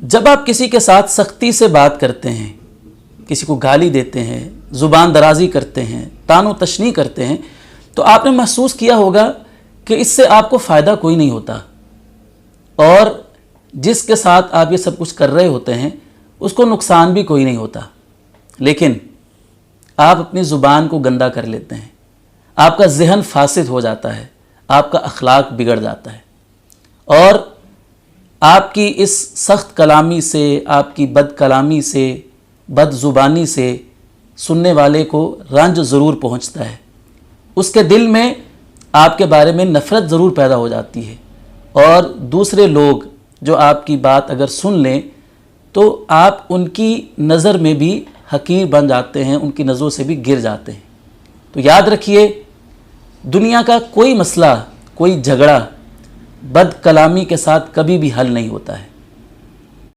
जब आप किसी के साथ सख्ती से बात करते हैं, किसी को गाली देते हैं, ज़ुबान दराजी करते हैं, तानो तशनी करते हैं, तो आपने महसूस किया होगा कि इससे आपको फ़ायदा कोई नहीं होता और जिसके साथ आप ये सब कुछ कर रहे होते हैं उसको नुकसान भी कोई नहीं होता। लेकिन आप अपनी ज़ुबान को गंदा कर लेते हैं, आपका ज़हन फासिद हो जाता है, आपका अखलाक बिगड़ जाता है और आपकी इस सख्त कलामी से, आपकी बद कलामी से, बद ज़ुबानी से सुनने वाले को रंज ज़रूर पहुंचता है। उसके दिल में आपके बारे में नफ़रत ज़रूर पैदा हो जाती है और दूसरे लोग जो आपकी बात अगर सुन लें तो आप उनकी नज़र में भी हकीर बन जाते हैं, उनकी नज़रों से भी गिर जाते हैं। तो याद रखिए, दुनिया का कोई मसला, कोई झगड़ा बद कलामी के साथ कभी भी हल नहीं होता है।